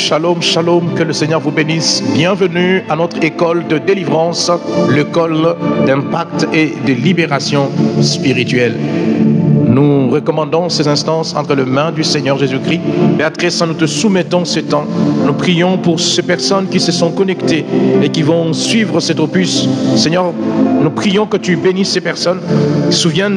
Shalom, shalom, que le Seigneur vous bénisse. Bienvenue à notre école de délivrance, l'école d'impact et de libération spirituelle. Nous recommandons ces instances entre les mains du Seigneur Jésus-Christ. Béatrice, nous te soumettons ce temps. Nous prions pour ces personnes qui se sont connectées et qui vont suivre cet opus. Seigneur, nous prions que tu bénisses ces personnes. Souviens,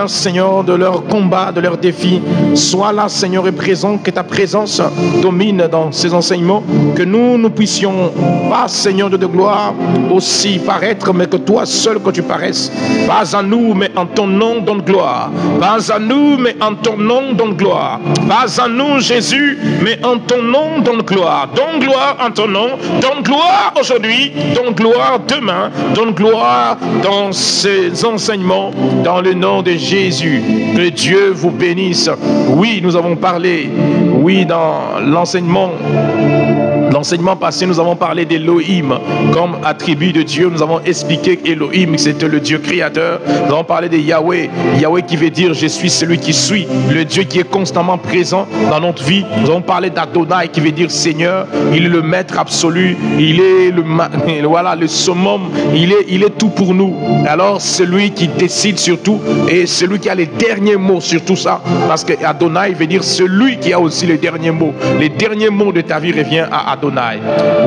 Seigneur, de leur combat, de leurs défis. Sois là, Seigneur, et présent, que ta présence domine dans ces enseignements. Que nous puissions pas, Seigneur de gloire, aussi paraître, mais que toi seul que tu paraisses. Pas à nous, mais en ton nom, donne gloire. Pas à nous, mais en ton nom, donne gloire. Pas à nous, Jésus, mais en ton nom, donne gloire. Donne gloire en ton nom. Donne gloire aujourd'hui. Donne gloire demain. Donne gloire dans ces enseignements, dans le nom de Jésus. Que Dieu vous bénisse. Oui, nous avons parlé, oui, dans l'enseignement passé, nous avons parlé d'Elohim comme attribut de Dieu. Nous avons expliqué qu'Elohim, c'était le Dieu créateur. Nous avons parlé de Yahweh. Yahweh qui veut dire je suis celui qui suis, le Dieu qui est constamment présent dans notre vie. Nous avons parlé d'Adonai qui veut dire Seigneur. Il est le maître absolu. Il est le summum. Il est tout pour nous. Alors celui qui décide sur tout et celui qui a les derniers mots sur tout ça. Parce que Adonai veut dire celui qui a aussi les derniers mots. Les derniers mots de ta vie reviennent à Adonai.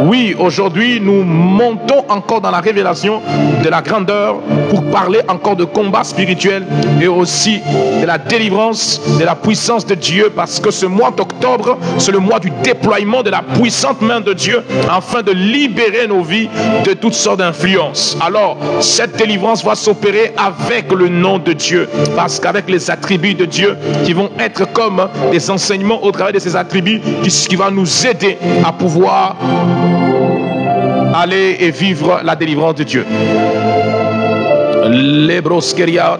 Oui, aujourd'hui, nous montons encore dans la révélation de la grandeur pour parler encore de combat spirituel et aussi de la délivrance, de la puissance de Dieu, parce que ce mois d'octobre, c'est le mois du déploiement de la puissante main de Dieu afin de libérer nos vies de toutes sortes d'influences. Alors, cette délivrance va s'opérer avec le nom de Dieu, parce qu'avec les attributs de Dieu qui vont être comme des enseignements au travers de ces attributs qui va nous aider à pouvoir aller et vivre la délivrance de Dieu. L'Hébroskeria.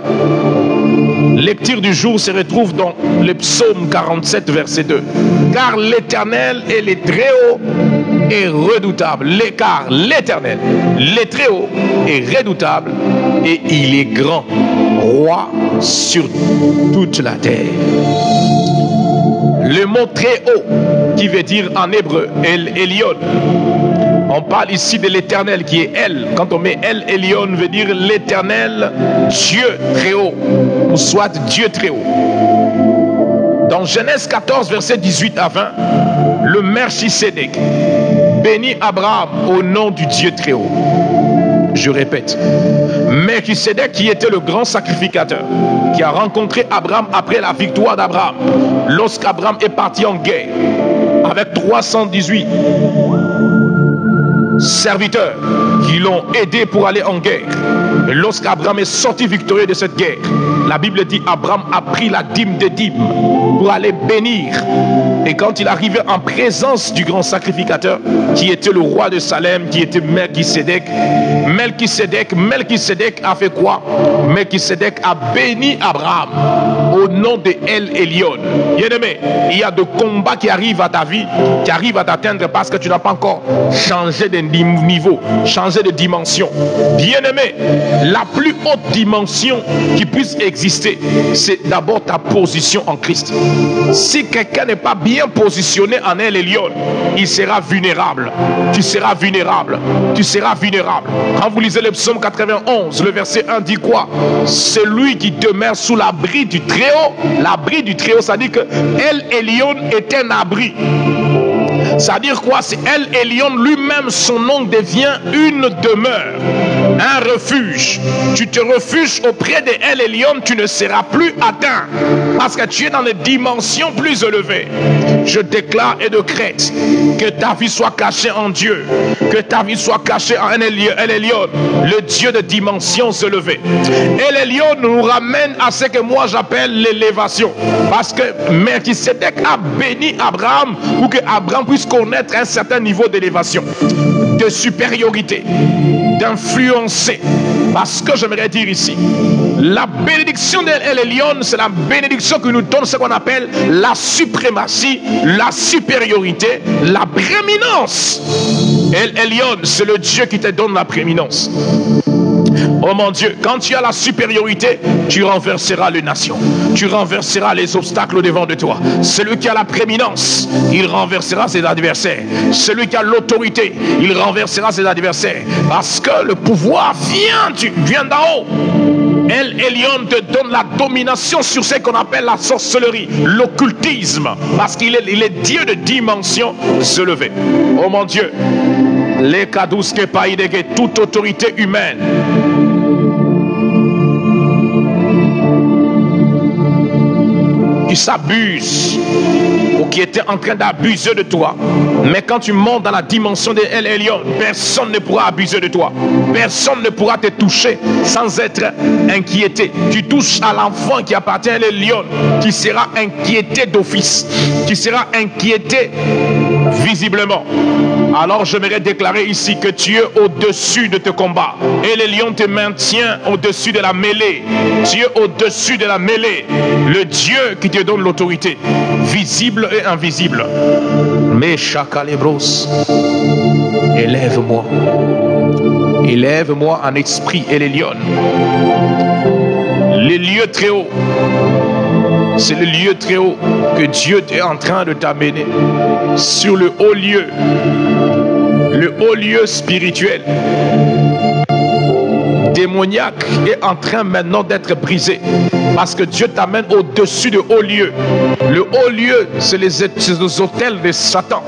Lecture du jour se retrouve dans le psaume 47 verset 2. Car l'Éternel est le Très-Haut et redoutable. Car l'Éternel, le Très-Haut est redoutable et il est grand, roi sur toute la terre. Le mot Très-Haut qui veut dire en hébreu El Elyon. On parle ici de l'Éternel qui est El. Quand on met El Elyon, veut dire l'Éternel, Dieu très haut, ou soit Dieu très haut. Dans Genèse 14, verset 18 à 20, le Melchisédek bénit Abraham au nom du Dieu très haut. Je répète, Melchisédek qui était le grand sacrificateur, qui a rencontré Abraham après la victoire d'Abraham, lorsqu'Abraham est parti en guerre avec 318 serviteurs qui l'ont aidé pour aller en guerre. Et lorsqu'Abraham est sorti victorieux de cette guerre, la Bible dit Abraham a pris la dîme des dîmes pour aller bénir. Et quand il arrivait en présence du grand sacrificateur, qui était le roi de Salem, qui était Melchisédek, Melchisédek a fait quoi? Melchisédek a béni Abraham au nom de El Elyon. Bien-aimé, il y a des combats qui arrivent à ta vie, qui arrivent à t'atteindre parce que tu n'as pas encore changé de niveau, changé de dimension. Bien-aimé, la plus haute dimension qui puisse exister, c'est d'abord ta position en Christ. Si quelqu'un n'est pas bien positionné en El Elyon, il sera vulnérable. Tu seras vulnérable. Tu seras vulnérable. Quand vous lisez le psaume 91, le verset 1 dit quoi? Celui qui demeure sous l'abri du Très-Haut. L'abri du Très-Haut, ça dit que El Elyon est un abri. Ça veut dire quoi? C'est El Elyon lui-même, son nom devient une demeure, un refuge. Tu te refuges auprès de El Elyon, tu ne seras plus atteint parce que tu es dans des dimensions plus élevées. Je déclare et décrète que ta vie soit cachée en Dieu, que ta vie soit cachée en El Elyon, le Dieu de dimensions élevées. El Elyon nous ramène à ce que moi j'appelle l'élévation, parce que Melchisédek a béni Abraham pour que Abraham puisse connaître un certain niveau d'élévation, de supériorité, d'influencer. Parce que j'aimerais dire ici, la bénédiction d'El Elyon, c'est la bénédiction qui nous donne ce qu'on appelle la suprématie, la supériorité, la prééminence. El Elyon, c'est le Dieu qui te donne la prééminence. Oh mon Dieu, quand tu as la supériorité, tu renverseras les nations. Tu renverseras les obstacles devant de toi. Celui qui a la prééminence, il renversera ses adversaires. Celui qui a l'autorité, il renversera ses adversaires. Parce que le pouvoir vient d'en haut. El Elyon te donne la domination sur ce qu'on appelle la sorcellerie, l'occultisme. Parce qu'il est Dieu de dimension se lever. Oh mon Dieu, les kadous que païdégué, toute autorité humaine qui s'abuse ou qui était en train d'abuser de toi, mais quand tu montes dans la dimension de El Elyon, personne ne pourra abuser de toi, personne ne pourra te toucher sans être inquiété. Tu touches à l'enfant qui appartient à El Elyon, qui sera inquiété d'office, qui sera inquiété visiblement. Alors j'aimerais déclarer ici que tu es au-dessus de tes combats. Et le lion te maintient au-dessus de la mêlée. Tu es au-dessus de la mêlée. Le Dieu qui te donne l'autorité, visible et invisible. Mais Chakalebros, élève-moi. Élève-moi en esprit et les lions. Les lieux très hauts. C'est le lieu très haut que Dieu est en train de t'amener. Sur le haut lieu. Le haut lieu spirituel. Démoniaque est en train maintenant d'être brisé. Parce que Dieu t'amène au-dessus de haut lieu. Le haut lieu, c'est les hôtels de Satan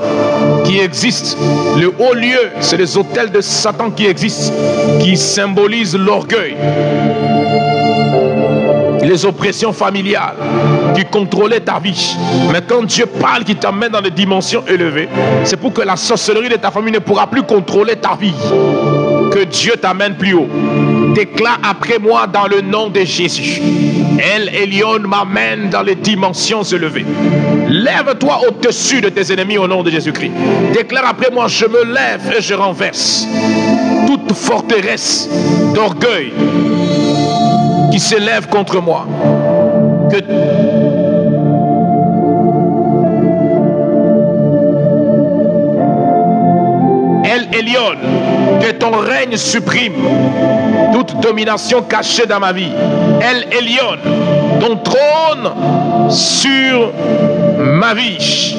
qui existent. Le haut lieu, c'est les hôtels de Satan qui existent, qui symbolisent l'orgueil, les oppressions familiales qui contrôlaient ta vie. Mais quand Dieu parle, qui t'amène dans des dimensions élevées, c'est pour que la sorcellerie de ta famille ne pourra plus contrôler ta vie. Que Dieu t'amène plus haut. Déclare après moi dans le nom de Jésus. El Elyon m'amène dans les dimensions élevées. Lève-toi au-dessus de tes ennemis au nom de Jésus-Christ. Déclare après moi, je me lève et je renverse toute forteresse d'orgueil qui s'élève contre moi. Que El Elyon, que ton règne supprime toute domination cachée dans ma vie. El Elyon, ton trône sur ma vie.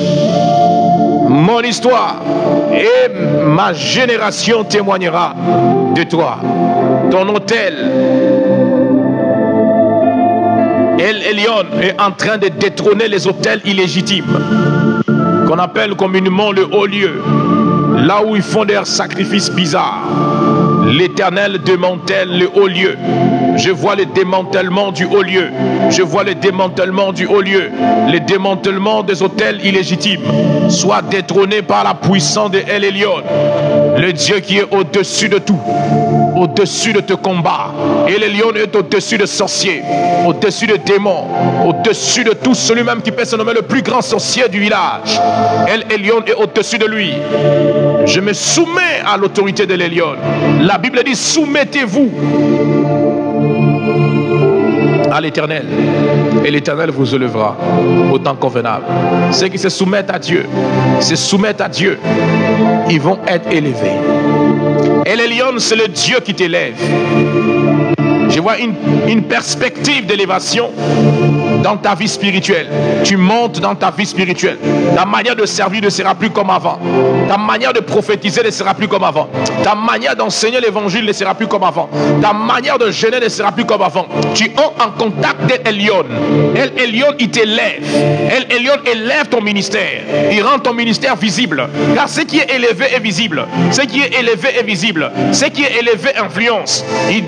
Mon histoire et ma génération témoignera de toi. Ton autel, El Elyon, est en train de détrôner les autels illégitimes qu'on appelle communément le haut lieu. Là où ils font des sacrifices bizarres, l'Éternel démantèle le haut lieu. Je vois le démantèlement du haut lieu. Je vois le démantèlement du haut lieu. Le démantèlement des autels illégitimes soit détrôné par la puissance de El Elyon, le Dieu qui est au-dessus de tout, au-dessus de tes combats. El Elyon est au-dessus de sorciers, au-dessus de démons, au-dessus de tout celui même qui peut se nommer le plus grand sorcier du village. El Elyon est au-dessus de lui. Je me soumets à l'autorité de El Elyon. La Bible dit, soumettez-vous à l'Éternel, et l'Éternel vous élèvera au temps convenable. Ceux qui se soumettent à Dieu, ils vont être élevés. El Elyon, c'est le Dieu qui t'élève. Je vois une perspective d'élévation dans ta vie spirituelle. Tu montes dans ta vie spirituelle. Ta manière de servir ne sera plus comme avant. Ta manière de prophétiser ne sera plus comme avant. Ta manière d'enseigner l'évangile ne sera plus comme avant. Ta manière de jeûner ne sera plus comme avant. Tu es en contact d'El Elyon. El Elyon, il t'élève. El Elyon élève ton ministère. Il rend ton ministère visible. Car ce qui est élevé est visible. Ce qui est élevé est visible. Ce qui est élevé influence. Il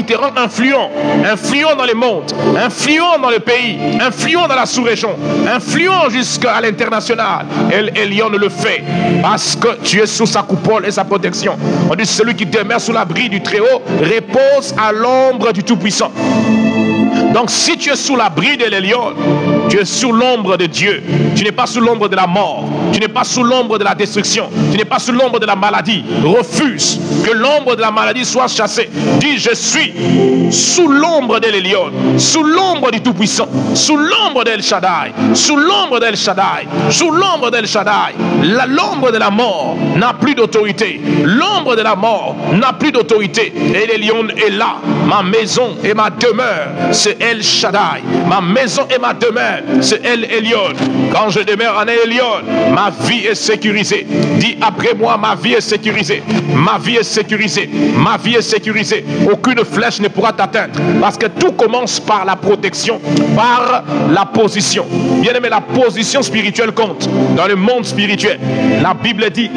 te rend influent dans le monde, influent dans le pays, influent dans la sous-région, influent jusqu'à l'international. El Elyon le fait parce que tu es sous sa coupole et sa protection. On dit celui qui demeure sous l'abri du Très-Haut repose à l'ombre du Tout-Puissant. Donc si tu es sous l'abri de l'Elyon, Tu es sous l'ombre de Dieu. Tu n'es pas sous l'ombre de la mort. Tu n'es pas sous l'ombre de la destruction. Tu n'es pas sous l'ombre de la maladie. Refuse que l'ombre de la maladie soit chassée. Dis, je suis sous l'ombre de l'Elion, sous l'ombre du Tout-Puissant, sous l'ombre d'El Shaddai, sous l'ombre d'El Shaddai, sous l'ombre d'El Shaddai. L'ombre de la mort n'a plus d'autorité. L'ombre de la mort n'a plus d'autorité. Et l'Elion est là. Ma maison et ma demeure, c'est El Shaddai. Ma maison et ma demeure, c'est El Elyon. Quand je demeure en El Elyon, ma vie est sécurisée. Dis après moi, ma vie est sécurisée. Ma vie est sécurisée. Ma vie est sécurisée. Aucune flèche ne pourra t'atteindre. Parce que tout commence par la protection, par la position. Bien aimé, la position spirituelle compte. Dans le monde spirituel, la Bible dit,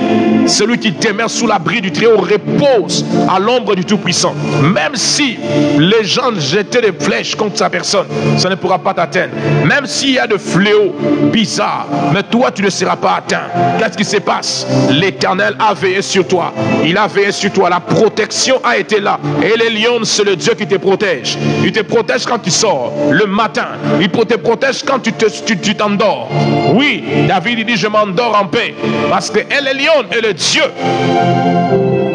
celui qui demeure sous l'abri du Très-Haut repose à l'ombre du Tout-Puissant. Même si les gens jetaient des flèches contre sa personne, ça ne pourra pas t'atteindre. Même s'il y a de fléaux bizarres, mais toi tu ne seras pas atteint. Qu'est-ce qui se passe? L'Éternel a veillé sur toi. Il a veillé sur toi. La protection a été là. Et les lions, c'est le Dieu qui te protège. Il te protège quand tu sors le matin. Il te protège quand tu t'endors. Oui, David il dit, je m'endors en paix. Parce que El Elyon est le Dieu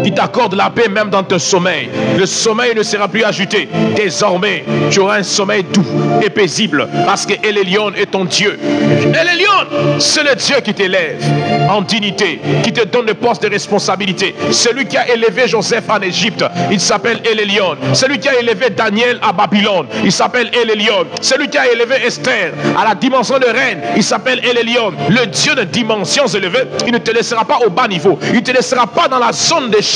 qui t'accorde la paix même dans ton sommeil. Le sommeil ne sera plus agité. Désormais, tu auras un sommeil doux et paisible parce que El Elyon est ton Dieu. El Elyon, c'est le Dieu qui t'élève en dignité, qui te donne le poste de responsabilité. Celui qui a élevé Joseph en Égypte, il s'appelle El Elyon. Celui qui a élevé Daniel à Babylone, il s'appelle El Elyon. Celui qui a élevé Esther à la dimension de reine, il s'appelle El Elyon. Le Dieu de dimensions élevées, il ne te laissera pas au bas niveau. Il ne te laissera pas dans la zone d'échec.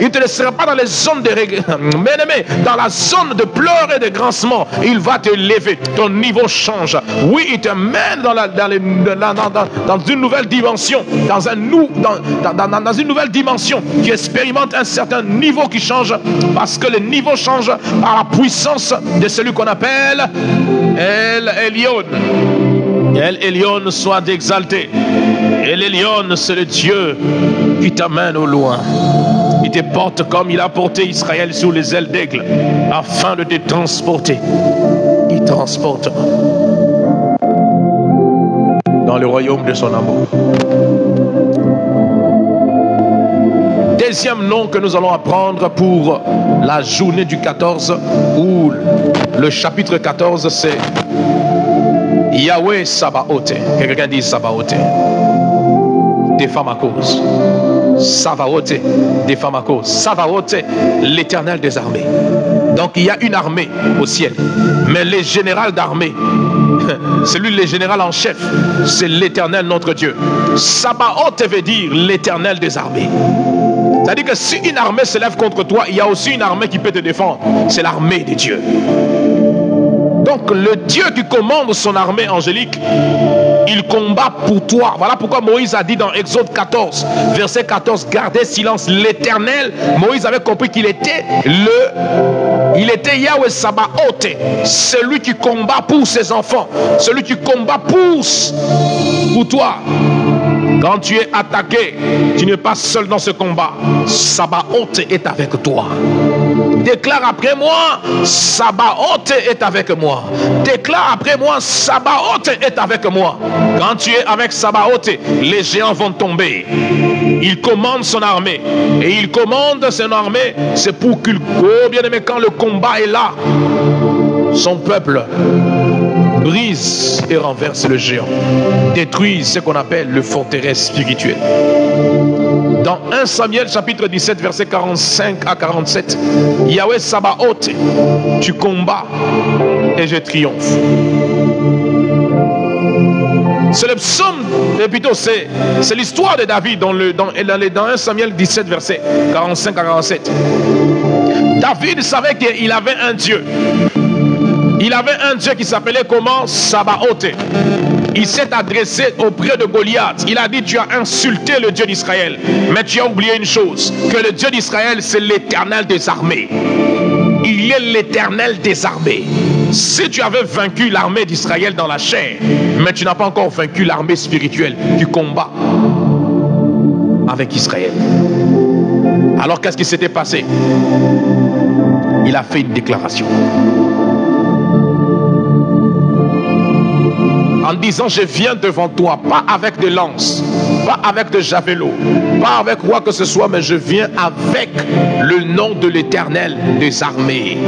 Il ne te laissera pas dans les zones de bien-aimé, dans la zone de pleurs et de grincements. Il va te lever. Ton niveau change. Oui, il te mène dans une nouvelle dimension, dans une nouvelle dimension qui expérimente un certain niveau qui change, parce que le niveau change par la puissance de celui qu'on appelle El Elyon. El Elyon soit exalté. El Elyon, c'est le Dieu qui t'amène au loin. Il te porte comme il a porté Israël sous les ailes d'aigle, afin de te transporter. Il transporte dans le royaume de son amour. Deuxième nom que nous allons apprendre pour la journée du 14, ou le chapitre 14, c'est Yahweh Sabaoth. Quelqu'un dit Sabaoth. Défends ma cause. Sabaoth, défends ma cause. Sabaoth, l'Éternel des armées. Donc il y a une armée au ciel, mais les généraux d'armée, celui le général en chef, c'est l'Éternel notre Dieu. Sabaoth veut dire l'Éternel des armées. C'est-à-dire que si une armée se lève contre toi, il y a aussi une armée qui peut te défendre. C'est l'armée de Dieu. Donc le Dieu qui commande son armée angélique, il combat pour toi. Voilà pourquoi Moïse a dit dans Exode 14, verset 14, gardez silence. L'Éternel, Moïse avait compris qu'il était Yahweh Sabaoth, celui qui combat pour ses enfants, celui qui combat pour toi. Quand tu es attaqué, tu n'es pas seul dans ce combat. Sabaoth est avec toi. Déclare après moi, Sabaoth est avec moi. Déclare après moi, Sabaoth est avec moi. Quand tu es avec Sabaoth, les géants vont tomber. Il commande son armée. Et il commande son armée, c'est pour qu'il, oh bien aimé, quand le combat est là, son peuple brise et renverse le géant, détruit ce qu'on appelle le forteresse spirituel. Dans 1 Samuel chapitre 17 verset 45 à 47, Yahweh Sabaoth, tu combats et je triomphe. C'est le psaume, et plutôt c'est l'histoire de David dans 1 Samuel 17 verset 45 à 47. David savait qu'il avait un Dieu. Il avait un Dieu qui s'appelait comment? Sabaoth. Il s'est adressé auprès de Goliath. Il a dit, tu as insulté le Dieu d'Israël. Mais tu as oublié une chose, que le Dieu d'Israël, c'est l'Éternel des armées. Il est l'Éternel des armées. Si tu avais vaincu l'armée d'Israël dans la chair, mais tu n'as pas encore vaincu l'armée spirituelle du combat avec Israël. Alors qu'est-ce qui s'était passé? Il a fait une déclaration. en disant je viens devant toi, pas avec des lances, pas avec de javelot, pas avec quoi que ce soit, mais je viens avec le nom de l'Éternel des armées.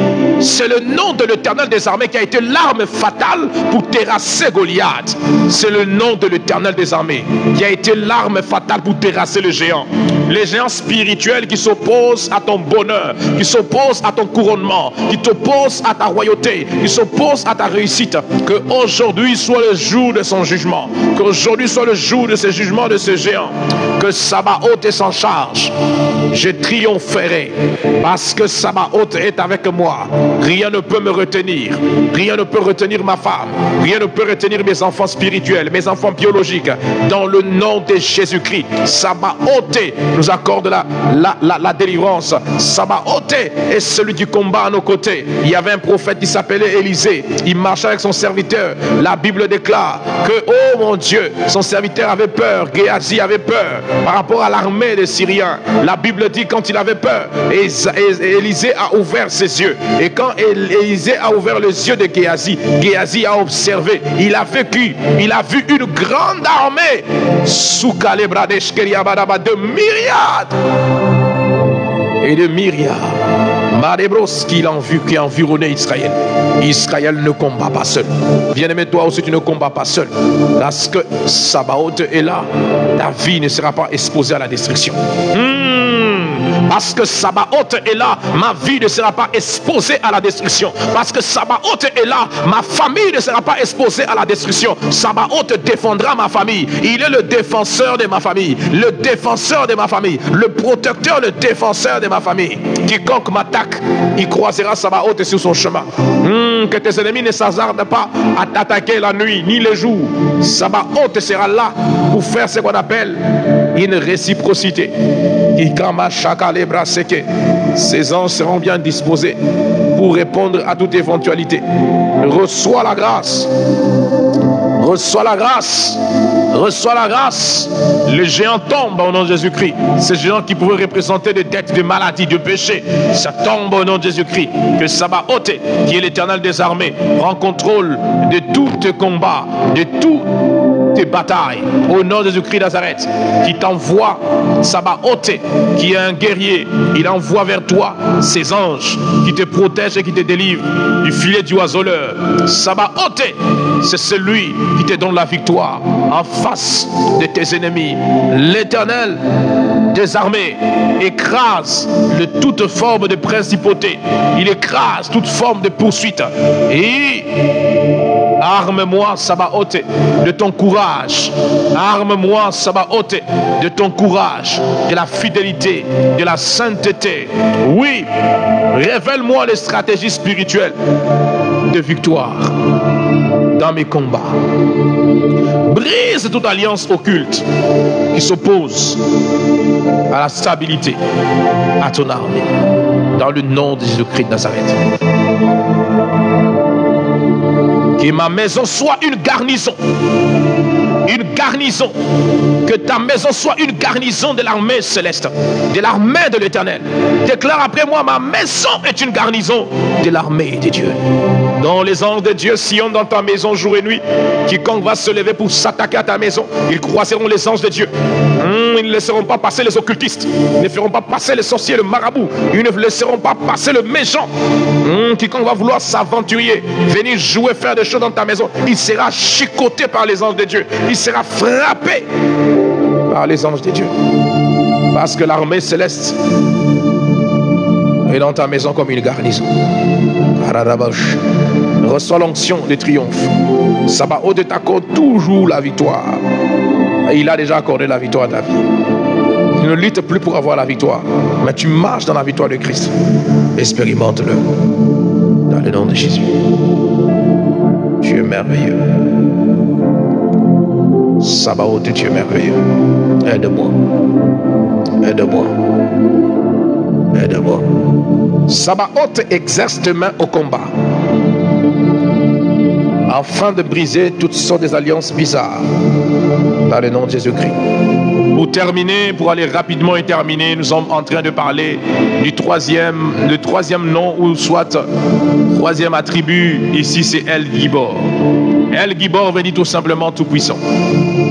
C'est le nom de l'Éternel des armées qui a été l'arme fatale pour terrasser Goliath. C'est le nom de l'Éternel des armées qui a été l'arme fatale pour terrasser le géant. Les géants spirituels qui s'opposent à ton bonheur, qui s'opposent à ton couronnement, qui t'opposent à ta royauté, qui s'opposent à ta réussite. Que aujourd'hui soit le jour de son jugement. Qu'aujourd'hui soit le jour de ce jugement de ce géant. Que Sabaoth s'en charge. Je triompherai parce que Sabaoth est avec moi. Rien ne peut me retenir. Rien ne peut retenir ma femme. Rien ne peut retenir mes enfants spirituels, mes enfants biologiques. Dans le nom de Jésus-Christ, Sabaoth nous accorde la délivrance. Sabaoth est celui du combat à nos côtés. Il y avait un prophète qui s'appelait Élisée. Il marchait avec son serviteur. La Bible déclare que, oh mon Dieu, son serviteur avait peur. Géasi avait peur par rapport à l'armée des Syriens. La Bible dit quand il avait peur, Élisée a ouvert ses yeux. Et quand Élisée a ouvert les yeux de Géasi, Géasi a observé. Il a vécu. Il a vu une grande armée de myriades et de myriades. Marebros qui a environné Israël. Israël ne combat pas seul. Bien-aimé, toi aussi tu ne combats pas seul. Parce que Sabaoth est là, ta vie ne sera pas exposée à la destruction. Parce que Sabaoth est là, ma vie ne sera pas exposée à la destruction. Parce que Sabaoth est là, ma famille ne sera pas exposée à la destruction. Sabaoth défendra ma famille. Il est le défenseur de ma famille. Le défenseur de ma famille. Le protecteur, le défenseur de ma famille. Quiconque m'attaque, il croisera Sabaoth sur son chemin. Que tes ennemis ne s'hasardent pas à t'attaquer la nuit ni le jour. Sabaoth sera là pour faire ce qu'on appelle une réciprocité. Ces anges seront bien disposés pour répondre à toute éventualité. Reçois la grâce. Reçois la grâce. Reçois la grâce. Les géants tombent au nom de Jésus-Christ. Ces géants qui pouvaient représenter des dettes, de maladies, de péchés, ça tombe au nom de Jésus-Christ. Que Sabaoth, qui est l'Éternel des armées, prend contrôle de tout combat, de tout tes batailles au nom de Jésus-Christ de Nazareth, qui t'envoie Sabaoth, qui est un guerrier. Il envoie vers toi ses anges qui te protègent et qui te délivrent du filet du oiseleur. Sabaoth, c'est celui qui te donne la victoire en face de tes ennemis. L'Éternel des armées écrase toute forme de principauté. Il écrase toute forme de poursuite. Et arme-moi, Sabaoth, de ton courage. Arme-moi, Sabaoth, de ton courage, de la fidélité, de la sainteté. Oui, révèle-moi les stratégies spirituelles de victoire dans mes combats. Brise toute alliance occulte qui s'oppose à la stabilité, à ton armée. Dans le nom de Jésus-Christ de Nazareth. Que ma maison soit une garnison. Une garnison. Que ta maison soit une garnison de l'armée céleste, de l'armée de l'Éternel. Déclare après moi, ma maison est une garnison de l'armée de Dieu. Dont les anges de Dieu sillonnent dans ta maison jour et nuit. Quiconque va se lever pour s'attaquer à ta maison, ils croiseront les anges de Dieu. Ils ne laisseront pas passer les occultistes. Ils ne feront pas passer les sorciers, le marabout. Ils ne laisseront pas passer le méchant. Quiconque va vouloir s'aventurer, venir jouer, faire des choses dans ta maison, il sera chicoté par les anges de Dieu. Il sera frappé par les anges de Dieu. Parce que l'armée céleste est dans ta maison comme une garnison. Reçois l'onction de triomphe. Sabaoth t'accorde toujours la victoire. Et il a déjà accordé la victoire à ta vie. Tu ne luttes plus pour avoir la victoire, mais tu marches dans la victoire de Christ. Expérimente-le dans le nom de Jésus. Tu es merveilleux. Sabaoth, tu es merveilleux. Aide-moi. Aide-moi. Aide-moi. Sabaoth exerce tes mains au combat, afin de briser toutes sortes d'alliances bizarres. Dans le nom de Jésus-Christ. Pour terminer, pour aller rapidement et terminer, nous sommes en train de parler du le troisième nom ou soit troisième attribut. Ici, c'est El Gibor. El Gibor veut dire tout simplement tout puissant.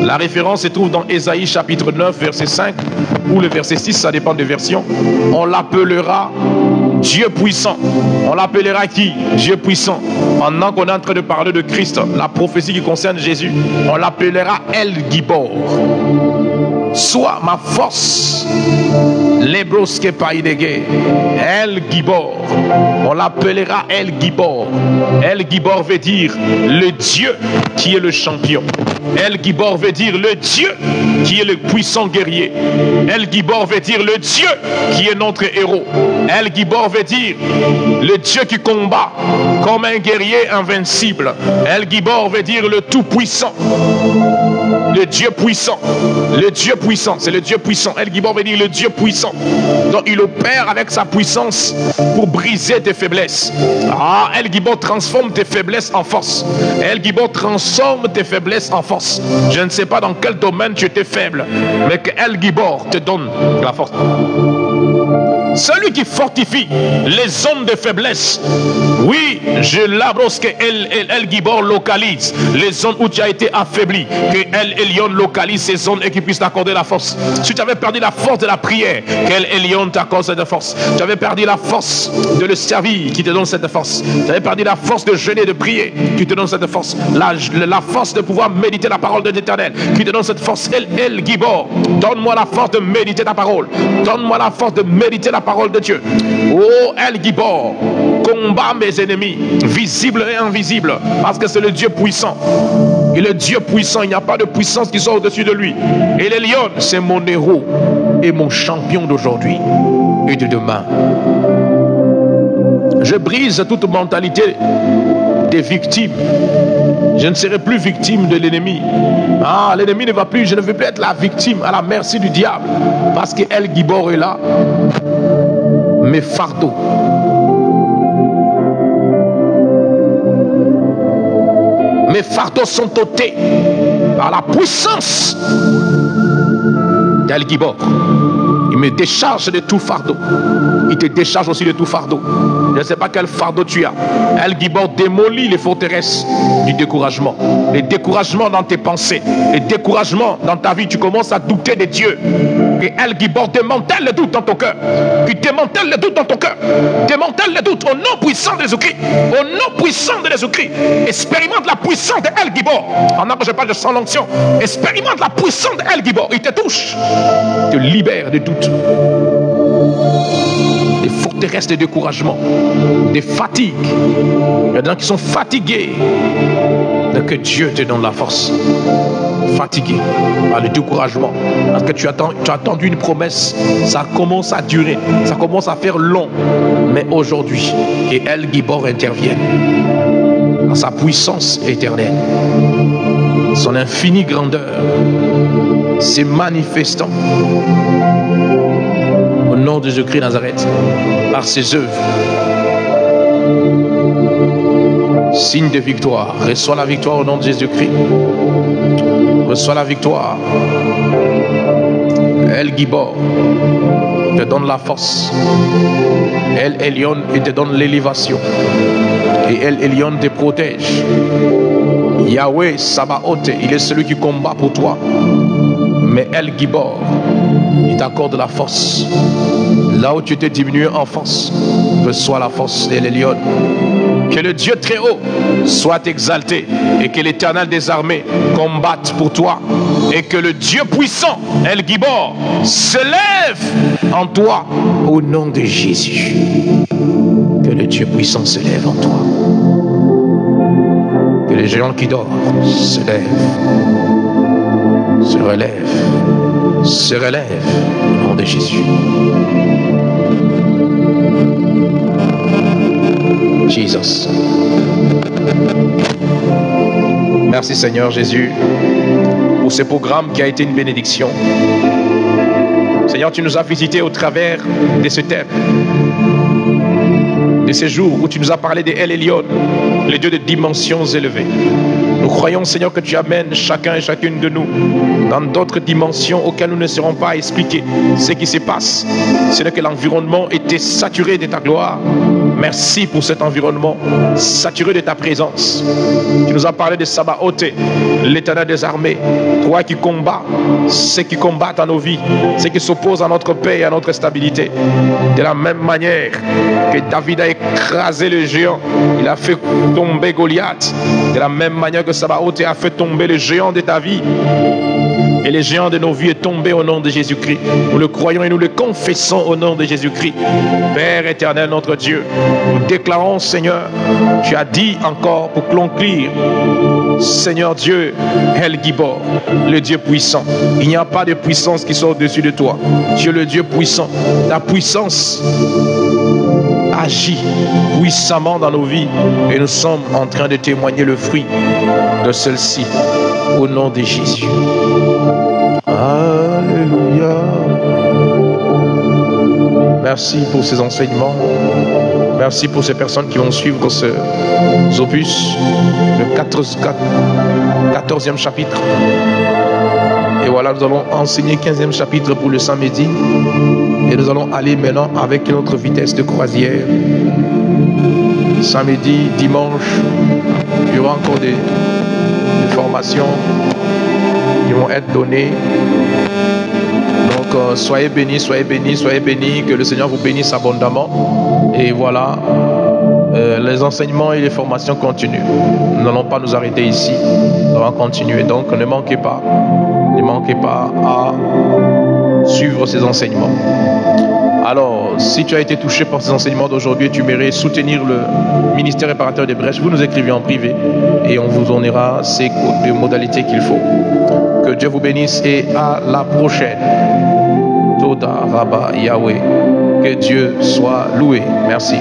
La référence se trouve dans Ésaïe chapitre 9, verset 5 ou le verset 6, ça dépend des versions. On l'appellera Dieu puissant. On l'appellera qui? Dieu puissant. Pendant qu'on est en train de parler de Christ, la prophétie qui concerne Jésus, on l'appellera El Gibor. Soit ma force, l'ébroske païdege, El Gibor. On l'appellera El Gibor. El Gibor veut dire le Dieu qui est le champion. El Gibor veut dire le Dieu qui est le puissant guerrier. El Gibor veut dire le Dieu qui est notre héros. El Gibor veut dire le Dieu qui combat comme un guerrier invincible. El Gibor veut dire le tout-puissant. Le Dieu puissant. Le Dieu puissant, c'est le Dieu puissant. El Gibor veut dire le Dieu puissant. Donc il opère avec sa puissance pour briser tes faiblesses. Ah, El Gibor transforme tes faiblesses en force. El Gibor transforme tes faiblesses en force. Je ne sais pas dans quel domaine tu étais faible, mais que El Gibor te donne la force. Celui qui fortifie les zones de faiblesse. Oui, je l'abrosse que El Gibor localise les zones où tu as été affaibli. Que El Elyon localise ces zones et qu'il puisse t'accorder la force. Si tu avais perdu la force de la prière, qu'El Elyon t'accorde cette force. Tu avais perdu la force de le servir, qui te donne cette force. Tu avais perdu la force de jeûner, de prier, qui te donne cette force. La force de pouvoir méditer la parole de l'Éternel, qui te donne cette force. El Gibor, donne-moi la force de méditer ta parole. Donne-moi la force de méditer la parole de Dieu. Oh El Gibor, combat mes ennemis, visibles et invisibles, parce que c'est le Dieu puissant. Et le Dieu puissant, il n'y a pas de puissance qui soit au-dessus de lui. Et l'Elion, c'est mon héros et mon champion d'aujourd'hui et de demain. Je brise toute mentalité des victimes. Je ne serai plus victime de l'ennemi. Ah, l'ennemi ne va plus, je ne veux plus être la victime à la merci du diable. Parce que El Gibor est là. Mes fardeaux. Mes fardeaux sont ôtés par la puissance d'El Gibor. Il me décharge de tout fardeau. Il te décharge aussi de tout fardeau. Je ne sais pas quel fardeau tu as. El Gibor démolit les forteresses du découragement. Les découragements dans tes pensées. Les découragements dans ta vie. Tu commences à douter de Dieu. Et El Gibor démantèle le doute dans ton cœur. Tu démantèles le doute dans ton cœur. Démantèle le doute au nom puissant de Jésus-Christ. Au nom puissant de Jésus-Christ. Expérimente la puissance de El Gibor. Pendant que je parle de son onction, expérimente la puissance de El Gibor. Il te touche. Il te libère de doute. Des forteresses de découragement, des fatigues. Il y a des gens qui sont fatigués. Donc que Dieu te donne la force. Fatigué par le découragement. Parce que tu as attendu une promesse. Ça commence à durer. Ça commence à faire long. Mais aujourd'hui, que El Gibor intervienne. Dans sa puissance éternelle. Son infinie grandeur. Ses manifestants. Au nom de Jésus-Christ Nazareth, par ses œuvres, signe de victoire. Reçois la victoire au nom de Jésus-Christ. Reçois la victoire. El Gibor te donne la force. El Elyon te donne l'élévation. Et El Elyon te protège. Yahweh Sabaoth, il est celui qui combat pour toi. Mais El Gibor, il t'accorde la force. Là où tu étais diminué en force, reçois la force de l'Elion. Que le Dieu très haut soit exalté et que l'Éternel des armées combatte pour toi. Et que le Dieu puissant, El Gibor, se lève en toi au nom de Jésus. Que le Dieu puissant se lève en toi. Que les géants qui dorment se lèvent. Se relève au nom de Jésus. Jesus. Merci Seigneur Jésus pour ce programme qui a été une bénédiction. Seigneur, tu nous as visités au travers de ce thème, de ces jours où tu nous as parlé de El Elyon, le Dieu de dimensions élevées. Nous croyons, Seigneur, que tu amènes chacun et chacune de nous dans d'autres dimensions auxquelles nous ne serons pas à expliquer ce qui se passe. Ce n'est que l'environnement était saturé de ta gloire. Merci pour cet environnement saturé de ta présence. Tu nous as parlé de Sabaoth, l'Éternel des armées. Toi qui combats ceux qui combattent à nos vies, ceux qui s'opposent à notre paix et à notre stabilité. De la même manière que David a écrasé le géant, il a fait tomber Goliath. De la même manière que Sabaoth a fait tomber le géant de ta vie. Et les géants de nos vies est tombé au nom de Jésus-Christ. Nous le croyons et nous le confessons au nom de Jésus-Christ. Père éternel, notre Dieu, nous déclarons, Seigneur, tu as dit encore pour conclure, Seigneur Dieu, El Gibor, le Dieu puissant. Il n'y a pas de puissance qui sort au-dessus de toi. Tu es le Dieu puissant. Ta puissance agit puissamment dans nos vies et nous sommes en train de témoigner le fruit de celle-ci au nom de Jésus. Alléluia. Merci pour ces enseignements. Merci pour ces personnes qui vont suivre ce opus, le 14e chapitre. Et voilà, nous allons enseigner 15e chapitre pour le samedi. Et nous allons aller maintenant avec notre vitesse de croisière. Samedi, dimanche, il y aura encore des formations qui vont être données. Donc, soyez bénis, soyez bénis, soyez bénis. Que le Seigneur vous bénisse abondamment. Et voilà, les enseignements et les formations continuent. Nous n'allons pas nous arrêter ici. Nous allons continuer. Donc, ne manquez pas à suivre ces enseignements. Alors, si tu as été touché par ces enseignements d'aujourd'hui et tu mérites soutenir le ministère réparateur des brèches, vous nous écrivez en privé et on vous donnera ces modalités qu'il faut. Que Dieu vous bénisse et à la prochaine. Toda Rabba Yahweh. Que Dieu soit loué. Merci.